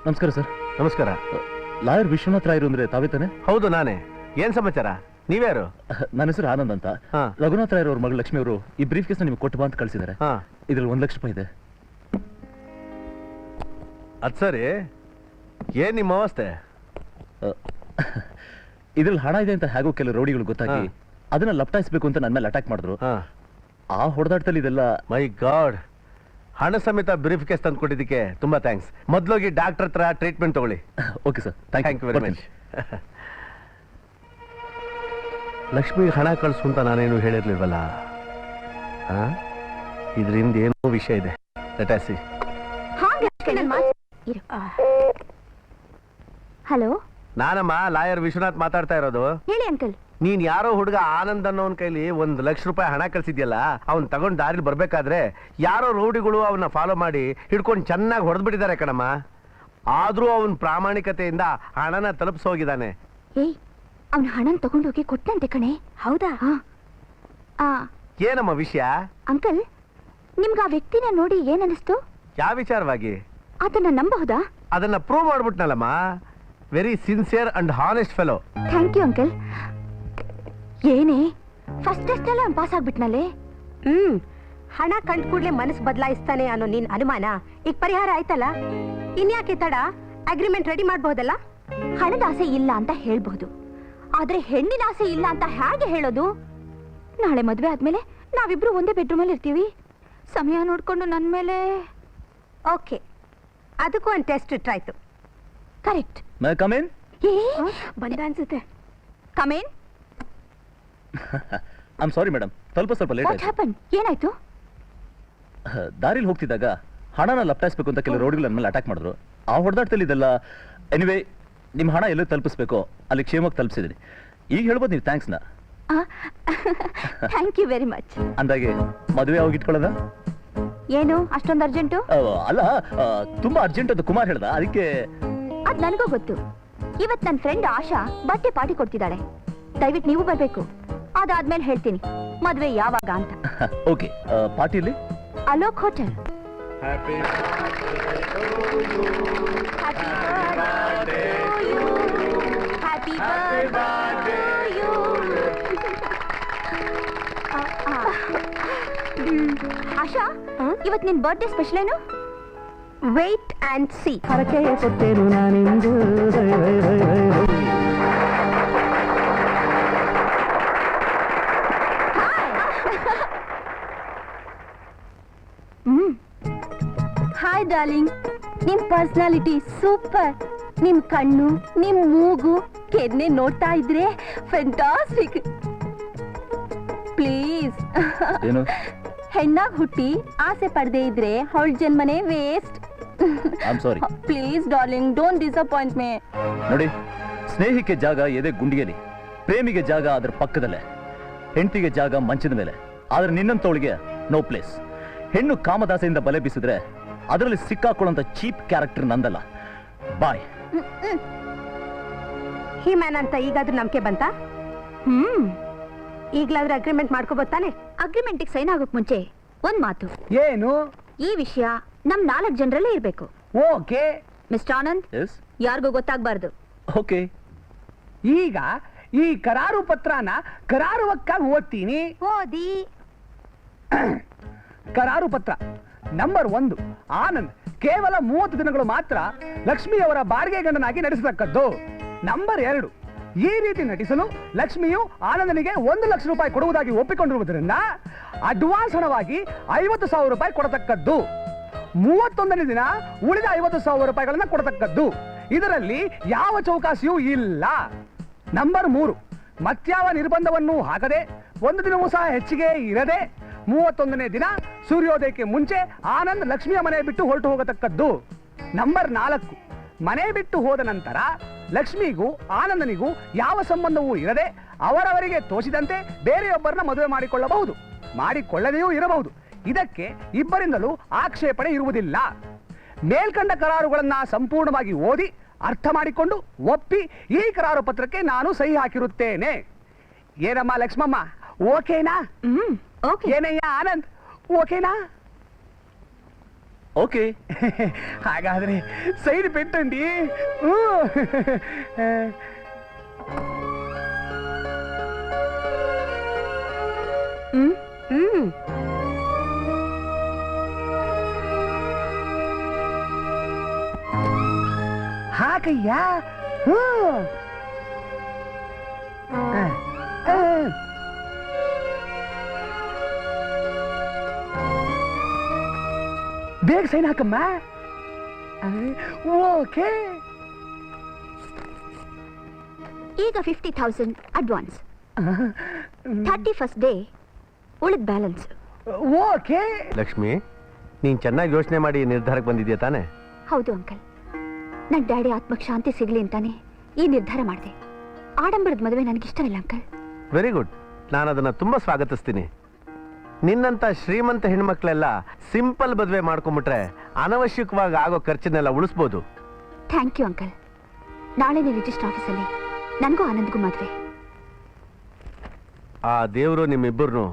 ನಮಸ್ಕಾರ ಸರ್. ನಮಸ್ಕಾರ. ಲಾಯರ್ ವಿಶ್ವನಾಥ್ ರಾಯರು ಅಂದ್ರೆ ತಾವೇ ತಾನೆ? ಹೌದು ನಾನೇ. ಏನ್ ಸಮಾಚಾರ? ನೀವ್ಯಾರು? ನನ್ನ ಹೆಸರು ಆನಂದ್ ಅಂತ. ರಘುನಾಥ್ ರಾಯರ್ ಅವ್ರ ಮಗಳು ಲಕ್ಷ್ಮಿ ಅವರು ಈ ಬ್ರೀಫ್ ಕೇಸ್ ನಿಮ್ಗೆ ಕೊಟ್ಟು ಬಾ ಅಂತ ಕಳಿಸಿದ್ದಾರೆ. ಇದ್ರಲ್ಲಿ 1 ಲಕ್ಷ ರೂಪಾಯಿ ಇದೆ. ಅದ್ ಸರಿ, ಏನ್ ನಿಮ್ಮ ಅವಸ್ಥೆ? ಇದ್ರಲ್ಲಿ ಹಣ ಇದೆ ಅಂತ ಹೇಗೋ ಕೆಲವು ರೌಡಿಗಳು ಗೊತ್ತಾಗಿ ಅದನ್ನ ಲಪ್ಟಾಯಿಸ್ಬೇಕು ಅಂತ ನನ್ನ ಮೇಲೆ ಅಟ್ಯಾಕ್ ಮಾಡಿದ್ರು. ಆ ಹೊಡೆದಾಟದಲ್ಲಿ ಇದೆಲ್ಲ. ಮೈ ಗಾಡ್, ಹಣ ಸಮೇತ ಬ್ರೀಫ್ ಕೇಸ್ ತಂದು ಕೊಟ್ಟಿದ್ದಕ್ಕೆ ತುಂಬಾ ಥ್ಯಾಂಕ್ಸ್. ಮೊದಲೋಗಿ ಡಾಕ್ಟರ್ ಹತ್ರ ಟ್ರೀಟ್ಮೆಂಟ್ ತಗೊಳ್ಳಿ. Okay sir, thank you very much. Lakshmi ಹಣ ಕಳಿಸು ಅಂತ ನಾನೇನು ಹೇಳಿರ್ಲಿಲ್ವಲ್ಲ. ಇದರಿಂದ ಏನೋ ವಿಷಯ ಇದೆ. Let us see. ಹಲೋ, ನಾನಮ್ಮ ಲಾಯರ್ ವಿಶ್ವನಾಥ್ ಮಾತಾಡ್ತಾ ಇರೋದು. ಹೇಳಿ ಅಂಕಲ್. ನೀನ್ ಯಾರೋ ಹುಡುಗ ಆನಂದ್ ಅನ್ನೋನ್ ಕೈಲಿ 1 ಲಕ್ಷ ರೂಪಾಯಿ ಹಣ ಕಳ್ಸಿದ್ಯಲ್ಲ, ಅವ್ನ್ ತಗೊಂಡ್ ದಾರಿಲಿ ಬರ್ಬೇಕಾದ್ರೆ ಯಾರೋ ರೌಡಿಗಳು ಅವನ್ನ ಫಾಲೋ ಮಾಡಿ ಹಿಡ್ಕೊಂಡು ಚೆನ್ನಾಗಿ ಹೊಡೆದ್ಬಿಟ್ಟಿದ್ದಾರೆ ಕಣಮ್ಮ. ಆದ್ರೂ ಅವನ್ ಪ್ರಾಮಾಣಿಕತೆಯಿಂದ ಹಣನ ತಲುಪಿಸೋಗಿದ್ದಾನೆ. ಏಯ್, ಅವನ ಹಣನ್ ತಗೊಂಡೋಗಿ ಕೊಟ್ಟಂತೆ ಕಣೆ. ಹೌದಾ? ಏನಮ್ಮ ವಿಷಯ? ಅಂಕಲ್, ನಿಮ್ಗೆ ಆ ವ್ಯಕ್ತಿನ ನೋಡಿ ಏನ್ ಅನಿಸ್ತು? ಯಾವ ವಿಚಾರವಾಗಿ? ಅದನ್ನ ನಂಬಹುದಾ? ಅದನ್ನ ಪ್ರೂವ್ ಮಾಡ್ಬಿಟ್ನಲ್ಲಮ್ಮ. Very sincere and honest fellow. Thank you uncle. ಏನೇ ಫಸ್ಟ್ ಟೆಸ್ಟ್ ಅಲ್ಲ ಪಾಸ್ ಆಗ್ಬಿಟ್ನಲ್ಲೇ. ಹಣ ಕಂಡ ಕೂಡಲೇ ಮನಸ್ಸು ಬದಲಾಯಿಸ್ತಾನೆ ಅನ್ನೋ ನಿನ್ ಅನುಮಾನ ಈಗ ಪರಿಹಾರ ಆಯ್ತಲ್ಲ. ಇನ್ಯಾಕೆ ತಡ? ಅಗ್ರಿಮೆಂಟ್ ರೆಡಿ ಮಾಡಬಹುದಲ್ಲ. ಹಣದ ಆಸೆ ಇಲ್ಲ ಅಂತ ಹೇಳ್ಬಹುದು, ಆದ್ರೆ ಹೆಣ್ಣಿನ ಆಸೆ ಇಲ್ಲ ಅಂತ ಹೇಗೆ ಹೇಳೋದು? ನಾಳೆ ಮದ್ವೆ ಆದ್ಮೇಲೆ ನಾವಿಬ್ರು ಒಂದೇ ಬೆಡ್ರೂಮ್ ಅಲ್ಲಿ ಇರ್ತೀವಿ. ಸಮಯ ನೋಡ್ಕೊಂಡು ನನ್ ಮೇಲೆ. ಓಕೆ, ಅದಕ್ಕೂ ಒಂದು ಟೆಸ್ಟ್ ಇಟ್ರಾಯ್ತು. ಕರೆಕ್ಟ್. ಬಂದ ಅನ್ಸುತ್ತೆ. ಕಮೇನ್. ಐಮ್ ಸಾರಿ ಮೇಡಮ್, ಸ್ವಲ್ಪ ಲೇಟ್ ಆಯ್ತು. ಏನಾಯ್ತು? ದಾರಿಲಿ ಹೋಗ್ತಿದ್ದಾಗ ಹಣನ ಲಪ್ಟಾಯಿಸ್ಬೇಕು ಅಂತ ಕೆಲವು ರೋಡ್ಗಳ ಮೇಲೆ ಅಟ್ಯಾಕ್ ಮಾಡಿದ್ರು. ಆ ಹೊಡೆದಾಟದಲ್ಲಿ ಇದೆಲ್ಲ. ಎನಿವೇ, ನಿಮ್ಮ ಹಣ ಎಲ್ಲಿ ತಲುಪಿಸ್ಬೇಕು ಅಲ್ಲಿ ಕ್ಷೇಮಕ್ಕೆ ತಲುಪಿಸಿದ್ರಿ. ಈಗ ಹೇಳ್ಬೋದು ನೀವು ಥ್ಯಾಂಕ್ಸ್ನ. Thank you very much. ಅಂದಾಗೆ ಮದುವೆ ಯಾವಾಗ ಇಟ್ಕೊಳ್ಳೋದ? ಏನು ಅಷ್ಟೊಂದು ಅರ್ಜೆಂಟು? ಅಲ್ಲ, ತುಂಬಾ ಅರ್ಜೆಂಟ್ ಅಂತ ಕುಮಾರ್ ಹೇಳ್ದ, ಅದಕ್ಕೆ. ಅದ್ ನನಗೂ ಗೊತ್ತು. ಇವತ್ ನನ್ನ ಫ್ರೆಂಡ್ ಆಶಾ ಬರ್ತ್ಡೇ ಪಾರ್ಟಿ ಕೊಡ್ತಿದ್ದಾಳೆ. ದಯವಿಟ್ಟು ನೀವು ಬರ್ಬೇಕು. ಅದಾದ್ಮೇಲೆ ಹೇಳ್ತೀನಿ ಮದ್ವೆ ಯಾವಾಗ ಅಂತ. ಓಕೆ, ಪಾರ್ಟಿಲಿ ಅಲೋಕ್ ಹೋಟೆಲ್. ಆಶಾ, ಇವತ್ ನಿನ್ ಬರ್ತ್ಡೇ ಸ್ಪೆಷಲ್ ಏನು? Wait and see. ಕೊಟ್ಟೇನು ನಾನಿಂದು. ಹಾಯ್ ಡಾರ್ಲಿಂಗ್, ನಿಮ್ ಪರ್ಸನಾಲಿಟಿ ಸೂಪರ್. ನಿಮ್ ಕಣ್ಣು, ನಿಮ್ ಮೂಗು, ಕೆನ್ನೆ ನೋಡ್ತಾ ಇದ್ರೆ ಫ್ಯಾಂಟಾಸ್ಟಿಕ್. ಪ್ಲೀಸ್, ಹೆಣ್ಣಾಗ್ ಹುಟ್ಟಿ ಆಸೆ ಪಡದೆ ಇದ್ರೆ ಅವಳ ಜನ್ಮನೆ waste. I'm sorry. Please darling, don't disappoint me. ನೋಡಿ, ಸ್ನೇಹಿಗೆ ಜಾಗ ಎದೆ ಗುಂಡಿಗೆಲಿ, ಪ್ರೇಮಿಗೆ ಜಾಗ ಅದ್ರ ಪಕ್ಕದಲ್ಲೇ, ಹೆಂಡತಿಗೆ ಜಾಗ ಮಂಚದ ಮೇಲೆ. ಆದ್ರೆ ನಿನ್ನಂತವಳಿಗೆ ನೋ ಪ್ಲೇಸ್. ಹೆಣ್ಣು ಕಾಮದಾಸೆಯಿಂದ ಬಲೆ ಬೀಸಿದ್ರೆ ಅದರಲ್ಲಿ ಸಿಕ್ಕಾಕೊಳ್ಳುವಂತ ಚೀಪ್ ಕ್ಯಾರೆಕ್ಟರ್ ನಂದಲ್ಲ. ಬಾಯ್. ಹಿ ಮ್ಯಾನ್ ಅಂತ ಈಗಾದ್ರೂ ನಂಬಿಕೆ ಬಂತ? ಈಗ್ಲಾದ್ರೂ ಅಗ್ರಿಮೆಂಟ್ ಮಾಡ್ಕೋಬೋತಾನೆ? ಅಗ್ರಿಮೆಂಟಿಗೆ ಸೈನ್ ಆಗೋಕ್ ಮುಂಚೆ ಒಂದ್ ಮಾತು. ಏನು? ಈ ವಿಷಯ ನಮ್ 4 ಜನರಲ್ಲೇ ಇರ್ಬೇಕು. ಓಕೆ ಮಿಸ್ಟರ್ ಆನಂದ್, ಯಾರಿಗೂ ಗೊತ್ತಾಗ್ಬಾರ್ದು. ಓಕೆ. ಈಗ ಈ ಕರಾರು ಪತ್ರನ ಕರಾರುವಕ್ಕಾಗಿ ಓದ್ತೀನಿ. ಓದಿ. ಕರಾರು ಪತ್ರ ನಂಬರ್ 1. ಆನಂದ್ ಕೇವಲ 30 ದಿನಗಳು ಮಾತ್ರ ಲಕ್ಷ್ಮಿಯವರ ಬಾಡಿಗೆ ಗಂಡನಾಗಿ ನಡೆಸತಕ್ಕದ್ದು. ನಂಬರ್ 2, ಈ ರೀತಿ ನಟಿಸಲು ಲಕ್ಷ್ಮಿಯು ಆನಂದನಿಗೆ 1 ಲಕ್ಷ ರೂಪಾಯಿ ಕೊಡುವುದಾಗಿ ಒಪ್ಪಿಕೊಂಡಿರುವುದರಿಂದ ಅಡ್ವಾನ್ಸ್ ಹಣವಾಗಿ 50,000 ರೂಪಾಯಿ ಕೊಡತಕ್ಕದ್ದು. 31ನೇ ದಿನ ಉಳಿದ 50,000 ರೂಪಾಯಿಗಳನ್ನ ಕೊಡತಕ್ಕದ್ದು. ಇದರಲ್ಲಿ ಯಾವ ಚೌಕಾಸಿಯೂ ಇಲ್ಲ. ನಂಬರ್ 3, ಮತ್ಯಾವ ನಿರ್ಬಂಧವನ್ನು ಹಾಕದೆ 1 ದಿನವೂ ಸಹ ಹೆಚ್ಚಿಗೆ ಇರದೆ 31ನೇ ದಿನ ಸೂರ್ಯೋದಯಕ್ಕೆ ಮುಂಚೆ ಆನಂದ್ ಲಕ್ಷ್ಮಿಯ ಮನೆ ಬಿಟ್ಟು ಹೊರಟು ಹೋಗತಕ್ಕದ್ದು. ನಂಬರ್ 4, ಮನೆ ಬಿಟ್ಟು ಹೋದ ನಂತರ ಲಕ್ಷ್ಮಿಗೂ ಆನಂದನಿಗೂ ಯಾವ ಸಂಬಂಧವೂ ಇರದೆ ಅವರವರಿಗೆ ತೋಚಿದಂತೆ ಬೇರೆಯೊಬ್ಬರನ್ನ ಮದುವೆ ಮಾಡಿಕೊಳ್ಳಬಹುದು, ಮಾಡಿಕೊಳ್ಳದೆಯೂ ಇರಬಹುದು. ಇದಕ್ಕೆ ಇಬ್ಬರಿಂದಲೂ ಆಕ್ಷೇಪಣೆ ಇರುವುದಿಲ್ಲ. ಮೇಲ್ಕಂಡ ಕರಾರುಗಳನ್ನ ಸಂಪೂರ್ಣವಾಗಿ ಓದಿ ಅರ್ಥ ಮಾಡಿಕೊಂಡು ಒಪ್ಪಿ ಈ ಕರಾರು ಪತ್ರಕ್ಕೆ ನಾನು ಸಹಿ ಹಾಕಿರುತ್ತೇನೆ. ಏನಮ್ಮ ಲಕ್ಷ್ಮಮ್ಮ, ಓಕೆನಾ? ಏನಯ್ಯ ಆನಂದ್, ಓಕೆನಾ? ಓಕೆ. ಹಾಗಾದ್ರೆ సైడ్ పెట్టండి. ಹಾಕಯ್ಯ. ಬೇಗ ಸೈನ್ ಹಾಕಮ್ಮ. ಓಕೆ. ಈಗ 50,000 ಅಡ್ವಾನ್ಸ್, 31st ಡೇ ಉಳಿದ ಬ್ಯಾಲೆನ್ಸ್. ಓಕೆ. ಲಕ್ಷ್ಮಿ, ನೀನ್ ಚೆನ್ನಾಗಿ ಯೋಚನೆ ಮಾಡಿ ನಿರ್ಧಾರಕ್ಕೆ ಬಂದಿದ್ಯಾ ತಾನೆ? ಹೌದು ಅಂಕಲ್, ನನ್ನ ಡ್ಯಾಡಿ ಆತ್ಮಕ್ಕೆ ಶಾಂತಿ ಸಿಗ್ಲಿ ಅಂತಾನೆ ಈ ನಿರ್ಧಾರ ಮಾಡಿದೆ. ಆಡಂಬರದ ಮದುವೆ ನನಗಿಷ್ಟವಿಲ್ಲ ಅಂಕಲ್. Very good. ನಾನು ಅದನ್ನ ತುಂಬಾ ಸ್ವಾಗತಿಸ್ತೀನಿ. ನಿನ್ನಂತ ಶ್ರೀಮಂತ ಹೆಣ್ಮಕ್ಳೆಲ್ಲ ಸಿಂಪಲ್ ಮದುವೆ ಮಾಡ್ಕೊಂಡ್ಬಿಟ್ರೆ ಅನವಶ್ಯಕವಾಗಿ ಆಗೋ ಖರ್ಚನ್ನೆಲ್ಲ ಉಳಿಸ್ಬೋದು. Thank you uncle. ನಾಳೆ ರಿಜಿಸ್ಟರ್ ಆಫೀಸಲ್ಲಿ ನನಗೂ ಆನಂದ್ಗೂ ಮದುವೆ. ಆ ದೇವರು ನಿಮ್ಮಿಬ್ಬರನ್ನು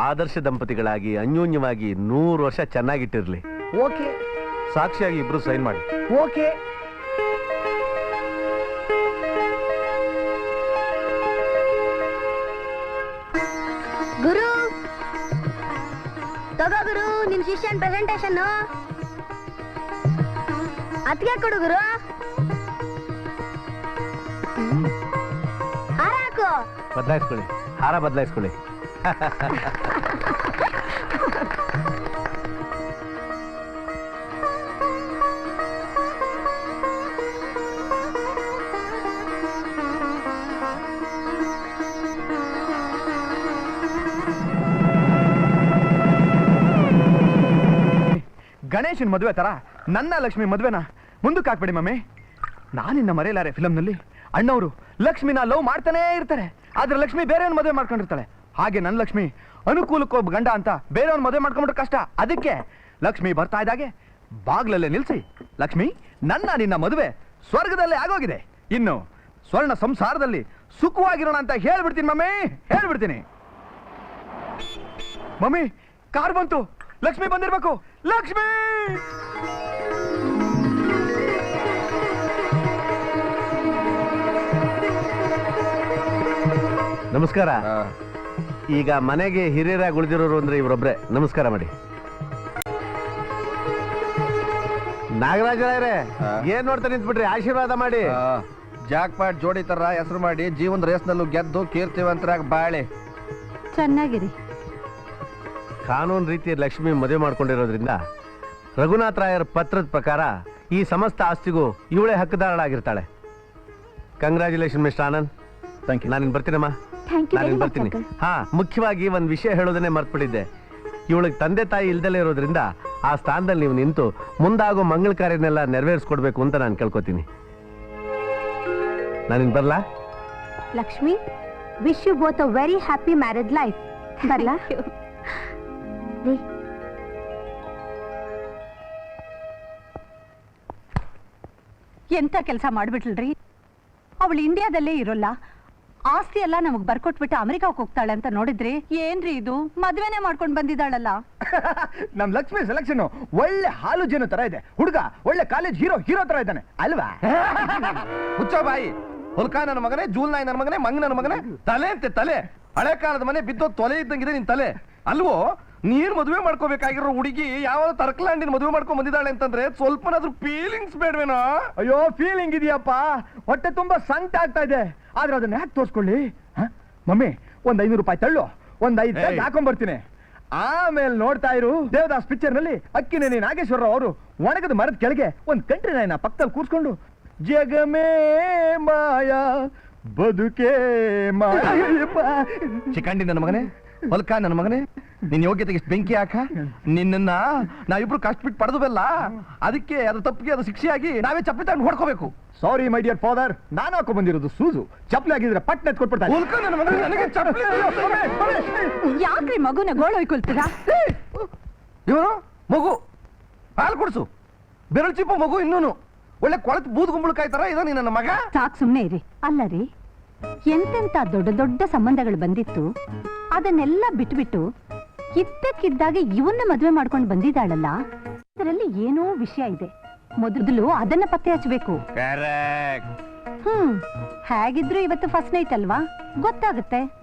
ಆದರ್ಶ ದಂಪತಿಗಳಾಗಿ ಅನ್ಯೋನ್ಯವಾಗಿ 100 ವರ್ಷ ಚೆನ್ನಾಗಿಟ್ಟಿರ್ಲಿ. ಓಕೆ. ಸಾಕ್ಷಿಯಾಗಿ ಇಬ್ರು ಸೈನ್ ಮಾಡಿ. ಓಕೆ. ಗುರು ತಗೋ ಗುರು, ನಿಮ್ ಶಿಷ್ಯನ್ ಪ್ರೆಸೆಂಟೇಶನ್. ಅದ್ಗೆ ಕೊಡು ಗುರು. ಹಾರ ಹಾಕು. ಬದಲಾಯಿಸ್ಕೊಳ್ಳಿ, ಹಾರ ಬದಲಾಯಿಸ್ಕೊಳ್ಳಿ. ಗಣೇಶನ್ ಮದುವೆ ತರ ನನ್ನ ಲಕ್ಷ್ಮಿ ಮದುವೆನ ಮುಂದಕ್ಕೆ ಹಾಕ್ಬೇಡಿ ಮಮ್ಮಿ. ನಾನಿನ್ನ ಮರೆಯಲಾರೆ ಫಿಲಂನಲ್ಲಿ ಅಣ್ಣವರು ಲಕ್ಷ್ಮಿನ ಲವ್ ಮಾಡ್ತಾನೇ ಇರ್ತಾರೆ, ಆದ್ರೆ ಲಕ್ಷ್ಮಿ ಬೇರೆಯವ್ನ ಮದುವೆ ಮಾಡ್ಕೊಂಡಿರ್ತಾಳೆ. ಹಾಗೆ ನನ್ನ ಲಕ್ಷ್ಮಿ ಅನುಕೂಲಕ್ಕೊಬ್ಬ ಗಂಡ ಅಂತ ಬೇರೆಯವ್ನ ಮದುವೆ ಮಾಡ್ಕೊಂಡ್ರೆ ಕಷ್ಟ. ಅದಕ್ಕೆ ಲಕ್ಷ್ಮಿ ಬರ್ತಾ ಇದ್ದಾಗೆ ಬಾಗ್ಲಲ್ಲೇ ನಿಲ್ಸಿ, ಲಕ್ಷ್ಮಿ ನನ್ನ ನಿನ್ನ ಮದುವೆ ಸ್ವರ್ಗದಲ್ಲೇ ಆಗೋಗಿದೆ, ಇನ್ನು ಸ್ವರ್ಣ ಸಂಸಾರದಲ್ಲಿ ಸುಖವಾಗಿರೋಣ ಅಂತ ಹೇಳ್ಬಿಡ್ತೀನಿ ಮಮ್ಮಿ, ಹೇಳ್ಬಿಡ್ತೀನಿ. ಮಮ್ಮಿ, ಕಾರ್ ಬಂತು, ಲಕ್ಷ್ಮಿ ಬಂದಿರ್ಬೇಕು. ಲಕ್ಷ್ಮಿ! ನಮಸ್ಕಾರ. ಈಗ ಮನೆಗೆ ಹಿರಿಯರಾಗಿ ಉಳಿದಿರೋರು ಅಂದ್ರೆ ಇವರೊಬ್ರೆ. ನಮಸ್ಕಾರ ಮಾಡಿ. ನಾಗರಾಜರೇ, ಏನ್ ನೋಡ್ತಾ ನಿಂತ್ಬಿಟ್ರಿ? ಆಶೀರ್ವಾದ ಮಾಡಿ. ಜಾಕ್ ಪಾಟ್ ಜೋಡಿ ತರ ಹೆಸರು ಮಾಡಿ ಜೀವನ ರೇಸ್ನಲ್ಲೂ ಗೆದ್ದು ಕೀರ್ತಿವಂತರಾಗಿ ಬಾಳೆ. ಚೆನ್ನಾಗಿರಿ. ಕಾನೂನು ರೀತಿ ಲಕ್ಷ್ಮಿ ಮದುವೆ ಮಾಡ್ಕೊಂಡಿರೋದ್ರಿಂದ ರಘುನಾಥ್ ರಾಯರ್ ಪತ್ರದ ಪ್ರಕಾರ ಈ ಸಮಸ್ತ ಆಸ್ತಿಗೂ ಇವಳೇ ಹಕ್ಕುದಾರಳಾಗಿರ್ತಾಳೆ. Congratulation mister Anand. Thank you. ನಾನಿನ್ ಬರ್ತೀನಮ್ಮ. ಥ್ಯಾಂಕ್ ಯು ವೆರಿ ನಾನಿನ್ ಮಚ್ ಬರ್ತೀನಿ. ಅಂಕಲ್. ಹಾ, ಮುಖ್ಯವಾಗಿ ಒಂದು ವಿಷಯ ಹೇಳೋದನ್ನೇ ಮರ್ತ್ಬಿಟ್ಟಿದ್ದೆ. ಇವಳಿಗೆ ತಂದೆ ತಾಯಿ ಇಲ್ದಲೇ ಇರೋದ್ರಿಂದ ಆ ಸ್ಥಾನದಲ್ಲಿ ನೀವು ನಿಂತು ಮುಂದಾಗೋ ಮಂಗಳ ಕಾರ್ಯನೆಲ್ಲ ನೆರವೇರಿಸ್ಕೊಡ್ಬೇಕು ಅಂತ ನಾನು ಕೇಳ್ಕೊತೀನಿ. ನಾನಿನ್ ಬರ್ಲಾ? Lakshmi, wish you both a very happy marriage life. ಬರ್ಲಾ? ರೀ, ಎಂತ ಕೆಲಸ ಮಾಡ್ಬಿಟ್ಲ್ರಿ. ಅವಳು ಇಂಡಿಯಾದಲ್ಲೇ ಇರೋಲ್ಲ, ಆಸ್ತಿ ಎಲ್ಲ ನಮಗ್ ಬರ್ಕೊಟ್ಬಿಟ್ಟು ಅಮೆರಿಕಾಕ್ ಹೋಗ್ತಾಳೆ ಅಂತ ನೋಡಿದ್ರಿ. ಏನ್ರಿ ಇದು, ಮದ್ವೆನೆ ಮಾಡ್ಕೊಂಡ್ ಬಂದಿದ್ದಾಳಲ್ಲ. ನಮ್ ಲಕ್ಷ್ಮಿ ಸೆಲೆಕ್ಷನ್ ಒಳ್ಳೆ ಹಾಲು ಜೇನು ತರ ಇದೆ. ಹುಡುಗ ಒಳ್ಳೆ ಕಾಲೇಜ್ ಹೀರೋ ತರ ಇದ್ದಾನೆ ಅಲ್ವಾ? ಹುಚ್ಚ ಬಾಯಿ, ಹುಲ್ಕ ನನ್ನ ಮಗನೇ, ಜೂಲ್ ನಾಯಿ ನನ್ನ ಮಗನೇ, ಮಂಗ್ ನನ್ನ ಮಗನೇ. ತಲೆ ಅಂತೆ ತಲೆ. ಹಳೆ ಕಾಲದ ಮನೆ ಬಿದ್ದೋ ತೊಲೆ ಇದ್ದಂಗಿದೆ ನಿನ್ ತಲೆ ಅಲ್ವೋ? ನೀನ್ ಮದುವೆ ಮಾಡ್ಕೋಬೇಕಾಗಿರೋ ಹುಡುಗಿ ಯಾವ ತರ್ಕಲಾಂಡಿನ ಮದುವೆ ಮಾಡ್ಕೊಂಡ್ ಬಂದಿದ್ದಾಳೆ ಅಂತಂದ್ರೆ ಸ್ವಲ್ಪನಾದ್ರೂ ಫೀಲಿಂಗ್ಸ್ ಬೇಡವೇನೋ? ಅಯ್ಯೋ, ಫೀಲಿಂಗ್ ಇದೆಯಪ್ಪ. ಹೊಟ್ಟೆ ತುಂಬಾ ಸಂಕಟ ಆಗ್ತಾ ಇದೆ, ಆದ್ರೆ ಅದನ್ನ ಯಾಕೆ ತೋರ್ಸ್ಕೊಳ್ಳಿ? ಮಮ್ಮಿ, ಒಂದ್ 500 ರೂಪಾಯಿ ತಳ್ಳು, ಒಂದ್ 5 ಪ್ಯಾಕ್ ಹಾಕೊಂಡ್ ಬರ್ತೀನಿ. ಆಮೇಲೆ ನೋಡ್ತಾ ಇರು, ದೇವದಾಸ್ ಪಿಕ್ಚರ್ ನಲ್ಲಿ ಅಕ್ಕಿನೇನಿ ನಾಗೇಶ್ವರರಾವ್ ಅವರು ಒಣಗದ ಮರದ ಕೆಳಗೆ ಒಂದ್ ಕಂಟ್ರಿ ನಾಯಿನ ಪಕ್ಕದಲ್ಲಿ ಕೂರ್ಸ್ಕೊಂಡು ಜಗಮೇ ಮಾಯಾ ಬದುಕೇ ಮಾಯಾ. ಚಿಕ್ಕಂಡಿ ನನ್ನ ಮಗನೇ, ಹೊಲ್ಕ ನನ್ನ ಮಗನೇ, ನಿನ್ ಯೋಗ್ಯತೆಗೆ ಇಷ್ಟು ಬೆಂಕಿ ಹಾಕ. ನಿನ್ನ ನಾವಿಬ್ರು ಕಷ್ಟಬಿಟ್ಟು ಪಡೆದುವಲ್ಲ, ಅದಕ್ಕೆ ಅದು ತಪ್ಪಿಗೆ ಅದು ಶಿಕ್ಷೆಯಾಗಿ ನಾವೇ ಚಪ್ಪಲಿ ತಗೊಂಡು ಹೊಡ್ಕೋಬೇಕು. ಸಾರಿ ಮೈ ಡಿಯರ್ ಫಾದರ್, ನಾನು ಹಾಕೊಂಡ್ ಬಂದಿರೋದು ಸೂಜು. ಚಪ್ಪಲಿ ಆಗಿದ್ರೆ ಪಟ್ನೆ ಕೊಟ್ಬಿಡ್ತಾರೆ. ಹೊಲ್ಕ ನನ್ನ ಮಗನೇ, ನನಗೆ ಚಪ್ಪಲಿ. ಯಾಕ್ರಿ ಮಗುನ ಗೋಳೊಯ್ಕೊಳ್ತೀರಾ? ಇವನು ಮಗು ಹಾಲು ಕುಡಿಸು, ಬೆರಳು ಚಿಪ್ಪ ಮಗು, ಇನ್ನೂನು ಒಳ್ಳೆ ಕೊಳತು ಬೂದ್ ಗುಂಬಳಕಾಯಿ ತರ ಇದ ನನ್ನ ಮಗ. ಸಾಕ್ ಸುಮ್ನೆ ಇರಿ. ಅಲ್ಲ ರೀ, ಎಂತೆಂತ ದೊಡ್ಡ ದೊಡ್ಡ ಸಂಬಂಧಗಳು ಬಂದಿತ್ತು, ಅದನ್ನೆಲ್ಲ ಬಿಟ್ಬಿಟ್ಟು ಇದ್ದಕ್ಕಿದ್ದಾಗೆ ಇವನ್ನ ಮದ್ವೆ ಮಾಡ್ಕೊಂಡು ಬಂದಿದ್ದಾಳಲ್ಲ, ಇದರಲ್ಲಿ ಏನೋ ವಿಷಯ ಇದೆ, ಮೊದಲು ಅದನ್ನ ಪತ್ತೆ ಹಚ್ಚಬೇಕು. ಹೇಗಿದ್ರು ಇವತ್ತು ಫಸ್ಟ್ ನೈಟ್ ಅಲ್ವಾ, ಗೊತ್ತಾಗುತ್ತೆ.